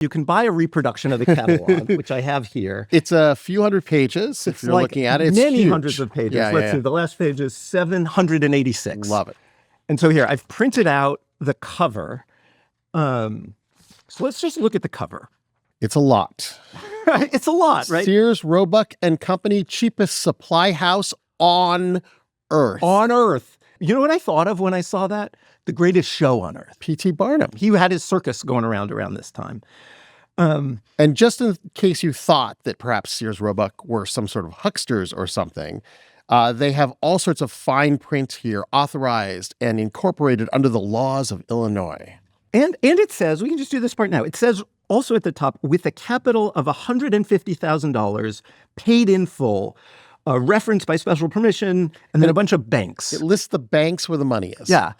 You can buy a reproduction of the catalog, which I have here. It's a few hundred pages if you're looking at it. It's many huge. hundreds of pages. Yeah, Let's see. The last page is 786. Love it. And so here, I've printed out the cover. So let's just look at the cover. It's a lot. It's a lot, right? Sears, Roebuck and Company, cheapest supply house on earth. On earth. You know what I thought of when I saw that? The Greatest Show on Earth. P.T. Barnum. He had his circus going around this time. And just in case you thought that perhaps Sears Roebuck were some sort of hucksters or something, they have all sorts of fine print here, authorized and incorporated under the laws of Illinois. And it says, we can just do this part now. It says also at the top, with a capital of $150,000 paid in full, referenced by special permission, and then a bunch of banks. It lists the banks where the money is. Yeah.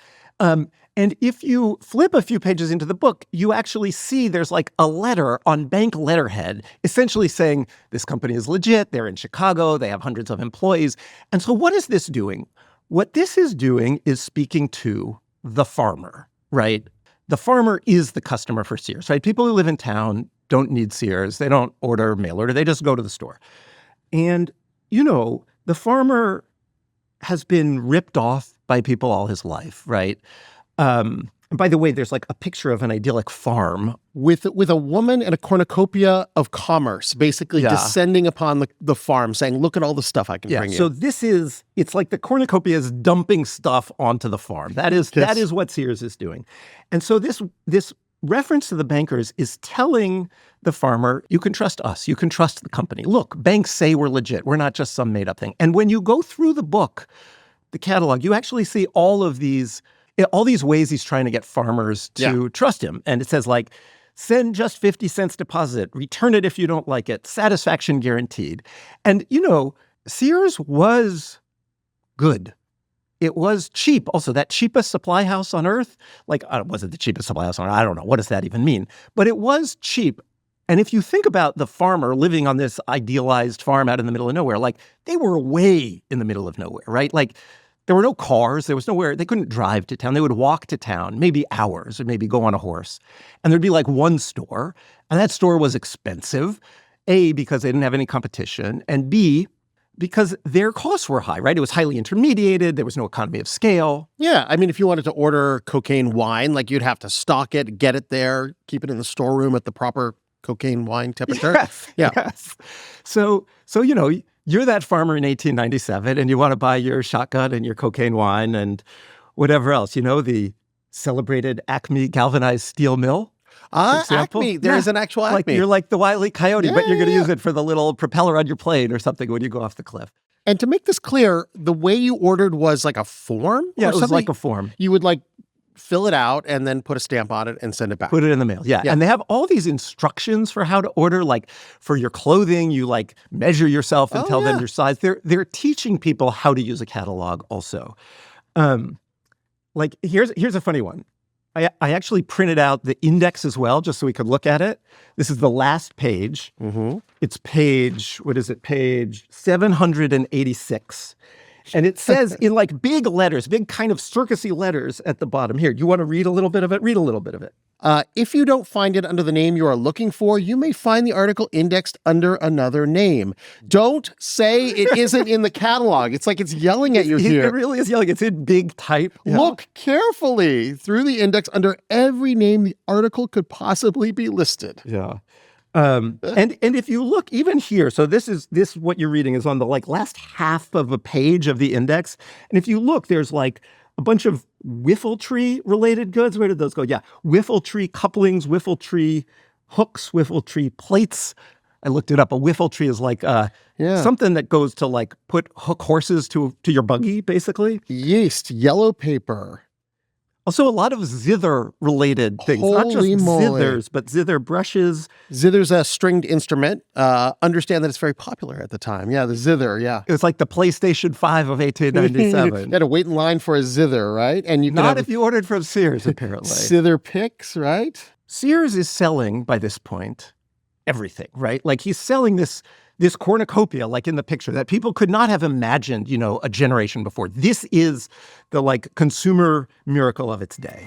And if you flip a few pages into the book, you actually see there's like a letter on bank letterhead essentially saying this company is legit, they're in Chicago, they have hundreds of employees. And so what is this doing? What this is doing is speaking to the farmer, right? The farmer is the customer for Sears, right? People who live in town don't need Sears. They don't order mail order. They just go to the store. And, you know, the farmer has been ripped off by people all his life, right? And by the way, there's like a picture of an idyllic farm. With a woman and a cornucopia of commerce basically descending upon the farm saying, look at all the stuff I can bring you. So it's like the cornucopia is dumping stuff onto the farm. That is what Sears is doing. And so this reference to the bankers is telling the farmer, you can trust us. You can trust the company. Look, banks say we're legit. We're not just some made up thing. And when you go through the book, the catalog, you actually see all these ways he's trying to get farmers to trust him. And it says like, send just 50 cents deposit, return it if you don't like it, satisfaction guaranteed. And, you know, Sears was good. It was cheap. Also, that cheapest supply house on earth, like, was it the cheapest supply house on earth? I don't know. What does that even mean? But it was cheap. And if you think about the farmer living on this idealized farm out in the middle of nowhere, like, they were way in the middle of nowhere, right? Like, there were no cars. There was nowhere. They couldn't drive to town. They would walk to town, maybe hours, or maybe go on a horse. And there'd be like one store. And that store was expensive, A, because they didn't have any competition, and B, because their costs were high, right? It was highly intermediated. There was no economy of scale. Yeah. I mean, if you wanted to order cocaine wine, like you'd have to stock it, get it there, keep it in the storeroom at the proper cocaine wine temperature. Yes. So, you know, you're that farmer in 1897 and you want to buy your shotgun and your cocaine wine and whatever else, you know, the celebrated Acme galvanized steel mill. Acme. There's an actual Acme. Like you're like the Wile E. Coyote, but you're going to use it for the little propeller on your plane or something when you go off the cliff. And to make this clear, the way you ordered was like a form? Yeah, it was like a form. You would like fill it out and then put a stamp on it and send it back. Put it in the mail. Yeah. And they have all these instructions for how to order. Like for your clothing, you like measure yourself and tell them your size. They're teaching people how to use a catalog also. Like here's a funny one. I actually printed out the index as well, just so we could look at it. This is the last page. Mm-hmm. It's page 786. And it says in like big letters, big kind of circusy letters at the bottom. Here, you want to read a little bit of it? Read a little bit of it. If you don't find it under the name you are looking for, you may find the article indexed under another name. Don't say it isn't in the catalog. It's like it's yelling at you here. It really is yelling. It's in big type. Yeah. Look carefully through the index under every name the article could possibly be listed. Yeah. And if you look even here, so this what you're reading is on the like last half of a page of the index. And if you look, there's like a bunch of whiffletree related goods. Where did those go? Yeah. Whiffletree couplings, whiffletree hooks, whiffletree plates. I looked it up. A whiffletree is like something that goes to like put hook horses to your buggy, basically. Yeast, yellow paper. Also, a lot of zither-related things. Holy Not just moly. zithers, but zither brushes. Zither's a stringed instrument. Understand that it's very popular at the time. Yeah, the zither, yeah. It was like the PlayStation 5 of 1897. You had to wait in line for a zither, right? And you Not if you ordered from Sears, apparently. Zither picks, right? Sears is selling, by this point, everything, right? Like he's selling this cornucopia, like in the picture, that people could not have imagined, you know, a generation before. This is the like consumer miracle of its day.